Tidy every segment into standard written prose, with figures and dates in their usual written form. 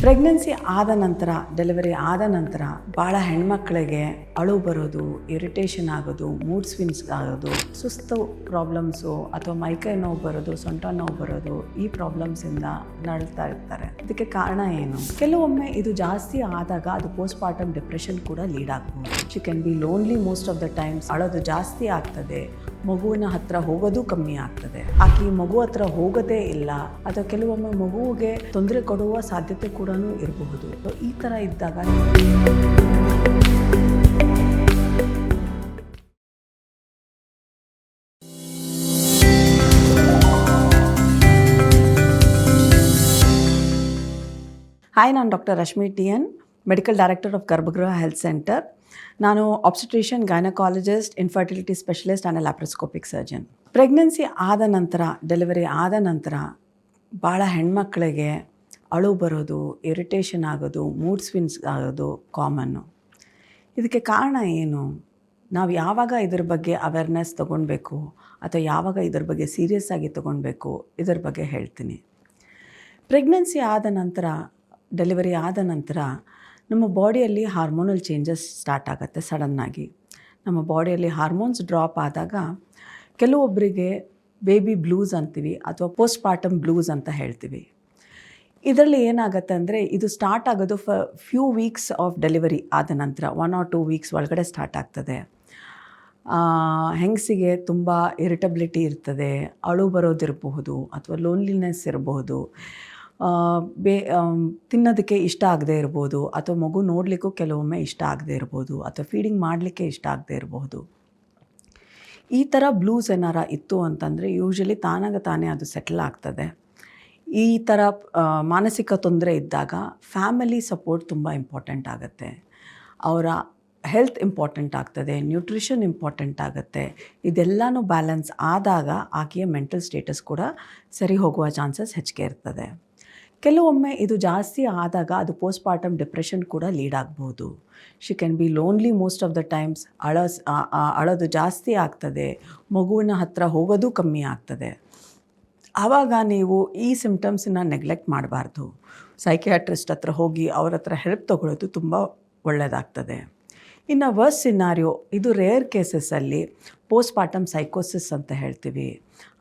Pregnancy ಆದ ನಂತರ, delivery ಆದ ನಂತರ ಭಾಳ ಹೆಣ್ಮಕ್ಳಿಗೆ ಅಳು ಬರೋದು, ಇರಿಟೇಷನ್ ಆಗೋದು, ಮೂಡ್ ಸ್ವಿಂಗ್ಸ್ ಆಗೋದು, ಸುಸ್ತು ಪ್ರಾಬ್ಲಮ್ಸು ಅಥವಾ ಮೈಕೈ ನೋವು ಬರೋದು, ಸೊಂಟ ನೋವು ಬರೋದು, ಈ ಪ್ರಾಬ್ಲಮ್ಸಿಂದ ನರಳ್ತಾ ಇರ್ತಾರೆ. ಇದಕ್ಕೆ ಕಾರಣ ಏನು? ಕೆಲವೊಮ್ಮೆ ಇದು ಜಾಸ್ತಿ ಆದಾಗ ಅದು ಪೋಸ್ಟ್ ಪಾರ್ಟಮ್ ಡಿಪ್ರೆಷನ್ ಕೂಡ ಲೀಡ್ ಆಗ್ಬೋದು. She can be lonely most of the times. ಅಳೋದು ಜಾಸ್ತಿ ಆಗ್ತದೆ, ಮಗುವಿನ ಹತ್ರ ಹೋಗೋದು ಕಮ್ಮಿ ಆಗ್ತದೆ, ಆಕೆ ಮಗು ಹತ್ರ ಹೋಗೋದೇ ಇಲ್ಲ, ಅಥವಾ ಕೆಲವೊಮ್ಮೆ ಮಗುವಿಗೆ ತೊಂದರೆ ಕೊಡುವ ಸಾಧ್ಯತೆ ಕೂಡ ಇರಬಹುದು. ಈ ಥರ ಇದ್ದಾಗ ಹಾಯ್, ನಾನು doctor Rashmi T N, medical director of Garbhagriha health centre. ನಾನು obstetrician, gynaecologist, infertility specialist and laparoscopic surgeon. Pregnancy ಆದ ನಂತರ, ಡೆಲಿವರಿ ಆದ ನಂತರ ಭಾಳ ಹೆಣ್ಮಕ್ಳಿಗೆ ಅಳು ಬರೋದು, ಇರಿಟೇಷನ್ ಆಗೋದು, ಮೂಡ್ ಸ್ವಿಂಗ್ಸ್ ಆಗೋದು ಕಾಮನ್ನು. ಇದಕ್ಕೆ ಕಾರಣ ಏನು? ನಾವು ಯಾವಾಗ ಇದ್ರ ಬಗ್ಗೆ ಅವೇರ್ನೆಸ್ ತೊಗೊಳ್ಬೇಕು ಅಥವಾ ಯಾವಾಗ ಇದ್ರ ಬಗ್ಗೆ ಸೀರಿಯಸ್ ಆಗಿ ತೊಗೊಳ್ಬೇಕು, ಇದ್ರ ಬಗ್ಗೆ ಹೇಳ್ತೀನಿ. ಪ್ರೆಗ್ನೆನ್ಸಿ ಆದ ನಂತರ, ಡೆಲಿವರಿ ಆದ ನಂತರ ನಮ್ಮ ಬಾಡಿಯಲ್ಲಿ ಹಾರ್ಮೋನಲ್ ಚೇಂಜಸ್ ಸ್ಟಾರ್ಟ್ ಆಗುತ್ತೆ. ಸಡನ್ನಾಗಿ ನಮ್ಮ ಬಾಡಿಯಲ್ಲಿ ಹಾರ್ಮೋನ್ಸ್ ಡ್ರಾಪ್ ಆದಾಗ ಕೆಲವೊಬ್ಬರಿಗೆ ಬೇಬಿ ಬ್ಲೂಸ್ ಅಂತೀವಿ ಅಥವಾ ಪೋಸ್ಟ್ ಪಾರ್ಟಮ್ ಬ್ಲೂಸ್ ಅಂತ ಹೇಳ್ತೀವಿ. ಇದರಲ್ಲಿ ಏನಾಗುತ್ತೆ ಅಂದರೆ, ಇದು ಸ್ಟಾರ್ಟ್ ಆಗೋದು ಫ್ಯೂ ವೀಕ್ಸ್ ಆಫ್ ಡೆಲಿವರಿ ಆದ ನಂತರ, 1 or 2 ವೀಕ್ಸ್ ಒಳಗಡೆ ಸ್ಟಾರ್ಟ್ ಆಗ್ತದೆ. ಹೆಂಗಸಿಗೆ ತುಂಬ ಇರಿಟಬಿಲಿಟಿ ಇರ್ತದೆ, ಅಳು ಬರೋದಿರಬಹುದು ಅಥವಾ ಲೋನ್ಲಿನೆಸ್ ಇರಬಹುದು, ತಿನ್ನೋದಕ್ಕೆ ಇಷ್ಟ ಆಗದೆ ಇರ್ಬೋದು, ಅಥವಾ ಮಗು ನೋಡಲಿಕ್ಕೂ ಕೆಲವೊಮ್ಮೆ ಇಷ್ಟ ಆಗದೆ ಇರ್ಬೋದು, ಅಥವಾ ಫೀಡಿಂಗ್ ಮಾಡಲಿಕ್ಕೆ ಇಷ್ಟ ಆಗದೆ ಇರಬಹುದು. ಈ ಥರ ಬ್ಲೂಸ್ ಏನಾರ ಇತ್ತು ಅಂತಂದರೆ ಯೂಶಲಿ ತಾನಾಗ ಅದು ಸೆಟಲ್ ಆಗ್ತದೆ. ಈ ಥರ ಮಾನಸಿಕ ತೊಂದರೆ ಇದ್ದಾಗ ಫ್ಯಾಮಿಲಿ ಸಪೋರ್ಟ್ ತುಂಬ ಇಂಪಾರ್ಟೆಂಟ್ ಆಗುತ್ತೆ. ಅವರ ಹೆಲ್ತ್ ಇಂಪಾರ್ಟೆಂಟ್ ಆಗ್ತದೆ, ನ್ಯೂಟ್ರಿಷನ್ ಇಂಪಾರ್ಟೆಂಟ್ ಆಗುತ್ತೆ. ಇದೆಲ್ಲನೂ ಬ್ಯಾಲೆನ್ಸ್ ಆದಾಗ ಆಕೆಯ ಮೆಂಟಲ್ ಸ್ಟೇಟಸ್ ಕೂಡ ಸರಿ ಹೋಗುವ ಚಾನ್ಸಸ್ ಹೆಚ್ಚಿಗೆ ಇರ್ತದೆ. ಕೆಲವೊಮ್ಮೆ ಇದು ಜಾಸ್ತಿ ಆದಾಗ ಅದು ಪೋಸ್ಟ್ ಪಾರ್ಟಮ್ ಡಿಪ್ರೆಷನ್ ಕೂಡ ಲೀಡ್ ಆಗ್ಬೋದು. She can be lonely most of the times. ಅಳೋದು ಜಾಸ್ತಿ ಆಗ್ತದೆ, ಮಗುವಿನ ಹತ್ರ ಹೋಗೋದು ಕಮ್ಮಿ ಆಗ್ತದೆ. ಆವಾಗ ನೀವು ಈ ಸಿಮ್ಟಮ್ಸನ್ನ ನೆಗ್ಲೆಕ್ಟ್ ಮಾಡಬಾರ್ದು. ಸೈಕಿಯಾಟ್ರಿಸ್ಟ್ ಹತ್ರ ಹೋಗಿ ಅವ್ರ ಹತ್ರ ಹೆಲ್ಪ್ ತೊಗೊಳ್ಳೋದು ತುಂಬ ಒಳ್ಳೆಯದಾಗ್ತದೆ. ಇನ್ನು ವರ್ಸ್ಟ್ ಸಿನಾರಿಯೋ, ಇದು ರೇರ್ ಕೇಸಸ್ಸಲ್ಲಿ ಪೋಸ್ಟ್ ಪಾರ್ಟಮ್ ಸೈಕೋಸಿಸ್ ಅಂತ ಹೇಳ್ತೀವಿ.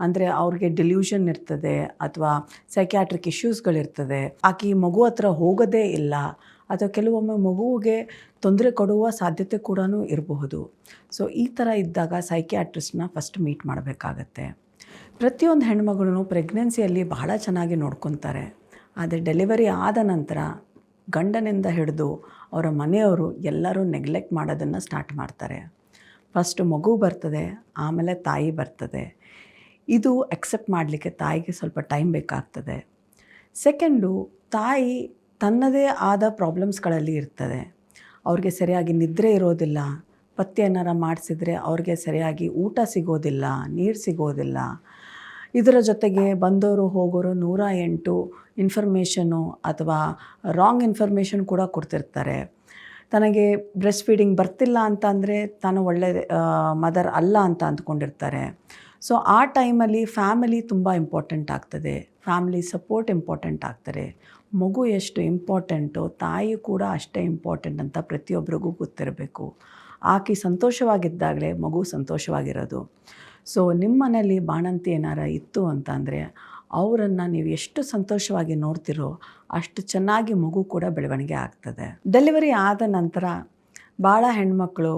ಅಂದರೆ ಅವ್ರಿಗೆ ಡೆಲ್ಯೂಷನ್ ಇರ್ತದೆ ಅಥವಾ ಸೈಕ್ಯಾಟ್ರಿಕ್ ಇಶ್ಯೂಸ್ಗಳಿರ್ತದೆ, ಆಕೆ ಮಗು ಹತ್ರ ಹೋಗೋದೇ ಇಲ್ಲ, ಅಥವಾ ಕೆಲವೊಮ್ಮೆ ಮಗುವಿಗೆ ತೊಂದರೆ ಕೊಡುವ ಸಾಧ್ಯತೆ ಕೂಡ ಇರಬಹುದು. ಸೊ ಈ ಥರ ಇದ್ದಾಗ ಸೈಕ್ಯಾಟ್ರಿಸ್ಟ್ನ ಫಸ್ಟ್ ಮೀಟ್ ಮಾಡಬೇಕಾಗತ್ತೆ. ಪ್ರತಿಯೊಂದು ಹೆಣ್ಮಗಳು ಪ್ರೆಗ್ನೆನ್ಸಿಯಲ್ಲಿ ಬಹಳ ಚೆನ್ನಾಗಿ ನೋಡ್ಕೊತಾರೆ. ಆದರೆ ಡೆಲಿವರಿ ಆದ ನಂತರ ಗಂಡನಿಂದ ಹಿಡಿದು ಅವರ ಮನೆಯವರು ಎಲ್ಲರೂ ನೆಗ್ಲೆಕ್ಟ್ ಮಾಡೋದನ್ನು ಸ್ಟಾರ್ಟ್ ಮಾಡ್ತಾರೆ. ಫಸ್ಟು ಮಗು ಬರ್ತದೆ, ಆಮೇಲೆ ತಾಯಿ ಬರ್ತದೆ. ಇದು ಅಕ್ಸೆಪ್ಟ್ ಮಾಡಲಿಕ್ಕೆ ತಾಯಿಗೆ ಸ್ವಲ್ಪ ಟೈಮ್ ಬೇಕಾಗ್ತದೆ. ಸೆಕೆಂಡು, ತಾಯಿ ತನ್ನದೇ ಆದ ಪ್ರಾಬ್ಲಮ್ಸ್ಗಳಲ್ಲಿ ಇರ್ತದೆ. ಅವ್ರಿಗೆ ಸರಿಯಾಗಿ ನಿದ್ರೆ ಇರೋದಿಲ್ಲ, ಪಥ್ಯ ಏನಾರ ಮಾಡಿಸಿದ್ರೆ ಅವ್ರಿಗೆ ಸರಿಯಾಗಿ ಊಟ ಸಿಗೋದಿಲ್ಲ, ನೀರು ಸಿಗೋದಿಲ್ಲ. ಇದರ ಜೊತೆಗೆ ಬಂದವರು ಹೋಗೋರು 108 ಇನ್ಫಾರ್ಮೇಷನು ಅಥವಾ ರಾಂಗ್ ಇನ್ಫಾರ್ಮೇಷನ್ ಕೂಡ ಕೊಡ್ತಿರ್ತಾರೆ. ತನಗೆ ಬ್ರೆಸ್ಟ್ ಫೀಡಿಂಗ್ ಬರ್ತಿಲ್ಲ ಅಂತ ಅಂದರೆ ತಾನು ಒಳ್ಳೆ ಮದರ್ ಅಲ್ಲ ಅಂತ ಅಂದ್ಕೊಂಡಿರ್ತಾರೆ. ಸೊ ಆ ಟೈಮಲ್ಲಿ ಫ್ಯಾಮಿಲಿ ತುಂಬ ಇಂಪಾರ್ಟೆಂಟ್ ಆಗ್ತದೆ, ಫ್ಯಾಮಿಲಿ ಸಪೋರ್ಟ್ ಇಂಪಾರ್ಟೆಂಟ್ ಆಗ್ತಾರೆ. ಮಗು ಎಷ್ಟು ಇಂಪಾರ್ಟೆಂಟು, ತಾಯಿ ಕೂಡ ಅಷ್ಟೇ ಇಂಪಾರ್ಟೆಂಟ್ ಅಂತ ಪ್ರತಿಯೊಬ್ಬರಿಗೂ ಗೊತ್ತಿರಬೇಕು. ಆಕೆ ಸಂತೋಷವಾಗಿದ್ದಾಗಲೇ ಮಗು ಸಂತೋಷವಾಗಿರೋದು. ಸೊ ನಿಮ್ಮ ಮನೇಲಿ ಬಾಣಂತಿ ಏನಾರ ಇತ್ತು ಅಂತಂದರೆ ಅವರನ್ನು ನೀವು ಎಷ್ಟು ಸಂತೋಷವಾಗಿ ನೋಡ್ತಿರೋ ಅಷ್ಟು ಚೆನ್ನಾಗಿ ಮಗು ಕೂಡ ಬೆಳವಣಿಗೆ ಆಗ್ತದೆ. ಡೆಲಿವರಿ ಆದ ನಂತರ ಭಾಳ ಹೆಣ್ಮಕ್ಳು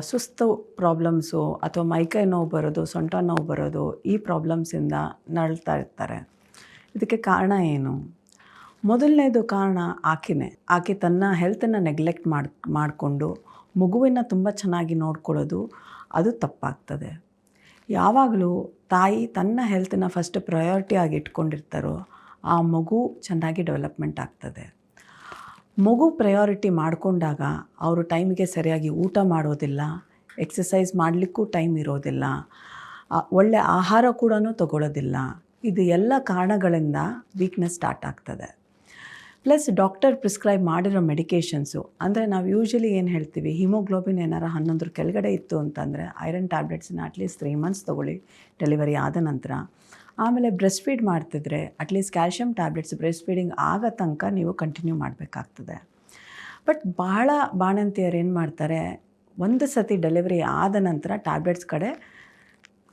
ಸುಸ್ತು ಪ್ರಾಬ್ಲಮ್ಸು ಅಥವಾ ಮೈಕೈ ನೋವು ಬರೋದು, ಸೊಂಟ ನೋವು ಬರೋದು, ಈ ಪ್ರಾಬ್ಲಮ್ಸಿಂದ ನರಳ್ತಾ ಇರ್ತಾರೆ. ಇದಕ್ಕೆ ಕಾರಣ ಏನು? ಮೊದಲನೇದು ಕಾರಣ ಆಕೆನೇ. ಆಕೆ ತನ್ನ ಹೆಲ್ತನ್ನು ನೆಗ್ಲೆಕ್ಟ್ ಮಾಡಿಕೊಂಡು ಮಗುವಿನ ತುಂಬ ಚೆನ್ನಾಗಿ ನೋಡ್ಕೊಳ್ಳೋದು, ಅದು ತಪ್ಪಾಗ್ತದೆ. ಯಾವಾಗಲೂ ತಾಯಿ ತನ್ನ ಹೆಲ್ತನ್ನು ಫಸ್ಟ್ ಪ್ರಯಾರಿಟಿ ಆಗಿ ಇಟ್ಕೊಂಡಿರ್ತಾರೋ ಆ ಮಗು ಚೆನ್ನಾಗಿ ಡೆವಲಪ್ಮೆಂಟ್ ಆಗ್ತದೆ. ಮಗು ಪ್ರಯಾರಿಟಿ ಮಾಡಿಕೊಂಡಾಗ ಅವರು ಟೈಮಿಗೆ ಸರಿಯಾಗಿ ಊಟ ಮಾಡೋದಿಲ್ಲ, ಎಕ್ಸಸೈಸ್ ಮಾಡಲಿಕ್ಕೂ ಟೈಮ್ ಇರೋದಿಲ್ಲ, ಒಳ್ಳೆ ಆಹಾರ ಕೂಡ ತಗೊಳ್ಳೋದಿಲ್ಲ. ಇದು ಎಲ್ಲ ಕಾರಣಗಳಿಂದ ವೀಕ್ನೆಸ್ ಸ್ಟಾರ್ಟ್ ಆಗ್ತದೆ. ಪ್ಲಸ್ ಡಾಕ್ಟರ್ ಪ್ರಿಸ್ಕ್ರೈಬ್ ಮಾಡಿರೋ ಮೆಡಿಕೇಷನ್ಸು, ಅಂದರೆ ನಾವು ಯೂಶ್ವಲಿ ಏನು ಹೇಳ್ತೀವಿ, ಹಿಮೋಗ್ಲೋಬಿನ್ ಏನಾರ 11 ಕೆಳಗಡೆ ಇತ್ತು ಅಂತಂದರೆ ಐರನ್ ಟ್ಯಾಬ್ಲೆಟ್ಸನ್ನ ಅಟ್ಲೀಸ್ಟ್ 3 months ತೊಗೊಳ್ಳಿ ಡೆಲಿವರಿ ಆದ ನಂತರ. ಆಮೇಲೆ ಬ್ರೆಸ್ಟ್ ಫೀಡ್ ಮಾಡ್ತಿದ್ರೆ at least calcium tablets breast feeding ಆಗೋ ತನಕ ನೀವು ಕಂಟಿನ್ಯೂ ಮಾಡಬೇಕಾಗ್ತದೆ. ಬಟ್ ಭಾಳ ಬಾಣಂತಿಯರು ಏನು ಮಾಡ್ತಾರೆ, ಒಂದು ಸತಿ ಡೆಲಿವರಿ ಆದ ನಂತರ ಟ್ಯಾಬ್ಲೆಟ್ಸ್ ಕಡೆ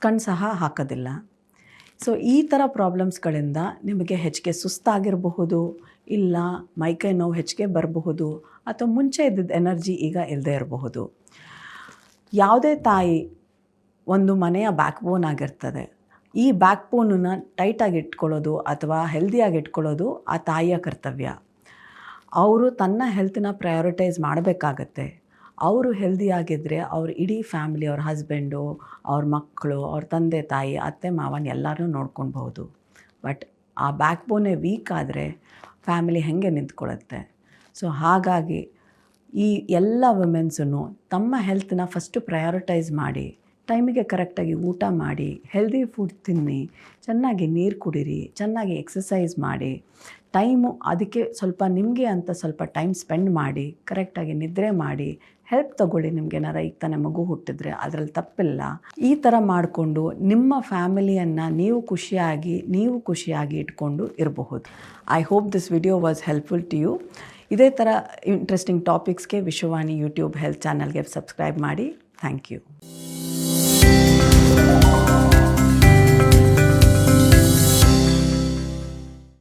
ಕಣ್ಣು ಸಹ ಹಾಕೋದಿಲ್ಲ. ಸೊ ಈ ಥರ ಪ್ರಾಬ್ಲಮ್ಸ್ಗಳಿಂದ ನಿಮಗೆ ಹೆಚ್ಚಿಗೆ ಸುಸ್ತಾಗಿರಬಹುದು, ಇಲ್ಲ ಮೈಕೈ ನೋವು ಹೆಚ್ಚಿಗೆ ಬರಬಹುದು, ಅಥವಾ ಮುಂಚೆ ಇದ್ದಿದ್ದ ಎನರ್ಜಿ ಈಗ ಇಲ್ಲದೆ ಇರಬಹುದು. ಯಾವುದೇ ತಾಯಿ ಒಂದು ಮನೆಯ ಬ್ಯಾಕ್ ಬೋನ್ ಆಗಿರ್ತದೆ. ಈ ಬ್ಯಾಕ್ ಬೋನನ್ನು ಟೈಟಾಗಿ ಇಟ್ಕೊಳ್ಳೋದು ಅಥವಾ ಹೆಲ್ದಿಯಾಗಿ ಇಟ್ಕೊಳ್ಳೋದು ಆ ತಾಯಿಯ ಕರ್ತವ್ಯ. ಅವರು ತನ್ನ ಹೆಲ್ತನ್ನ ಪ್ರಯಾರಿಟೈಸ್ ಮಾಡಬೇಕಾಗತ್ತೆ. ಅವರು ಹೆಲ್ದಿಯಾಗಿದ್ದರೆ ಅವ್ರ ಇಡೀ ಫ್ಯಾಮಿಲಿ, ಅವ್ರ ಹಸ್ಬೆಂಡು, ಅವ್ರ ಮಕ್ಕಳು, ಅವ್ರ ತಂದೆ ತಾಯಿ, ಅತ್ತೆ ಮಾವನ ಎಲ್ಲರನ್ನೂ ನೋಡ್ಕೊಳ್ಬಹುದು. ಬಟ್ ಆ ಬ್ಯಾಕ್ ಬೋನೇ ವೀಕ್ ಆದರೆ ಫ್ಯಾಮಿಲಿ ಹೇಗೆ ನಿಂತ್ಕೊಳ್ಳುತ್ತೆ? ಸೊ ಹಾಗಾಗಿ ಈ ಎಲ್ಲ ವುಮೆನ್ಸನ್ನು ತಮ್ಮ ಹೆಲ್ತನ್ನ ಫಸ್ಟು ಪ್ರಯಾರಿಟೈಸ್ ಮಾಡಿ, ಟೈಮಿಗೆ ಕರೆಕ್ಟಾಗಿ ಊಟ ಮಾಡಿ, ಹೆಲ್ದಿ ಫುಡ್ ತಿನ್ನಿ, ಚೆನ್ನಾಗಿ ನೀರು ಕುಡೀರಿ, ಚೆನ್ನಾಗಿ ಎಕ್ಸಸೈಸ್ ಮಾಡಿ, ಟೈಮು ಅದಕ್ಕೆ ಸ್ವಲ್ಪ ನಿಮಗೆ ಅಂತ ಸ್ವಲ್ಪ ಟೈಮ್ ಸ್ಪೆಂಡ್ ಮಾಡಿ, ಕರೆಕ್ಟಾಗಿ ನಿದ್ರೆ ಮಾಡಿ, ಹೆಲ್ಪ್ ತೊಗೊಳ್ಳಿ. ನಿಮಗೇನಾರ ಈಗ ತಾನೇ ಮಗು ಹುಟ್ಟಿದ್ರೆ ಅದರಲ್ಲಿ ತಪ್ಪಿಲ್ಲ. ಈ ಥರ ಮಾಡಿಕೊಂಡು ನಿಮ್ಮ ಫ್ಯಾಮಿಲಿಯನ್ನು ನೀವು ಖುಷಿಯಾಗಿ ಇಟ್ಕೊಂಡು ಇರಬಹುದು. I hope this video was helpful to you. ಇದೇ ಥರ ಇಂಟ್ರೆಸ್ಟಿಂಗ್ ಟಾಪಿಕ್ಸ್ಗೆ ವಿಶ್ವವಾಣಿ ಯೂಟ್ಯೂಬ್ ಹೆಲ್ತ್ ಚಾನಲ್ಗೆ ಸಬ್ಸ್ಕ್ರೈಬ್ ಮಾಡಿ. Thank you.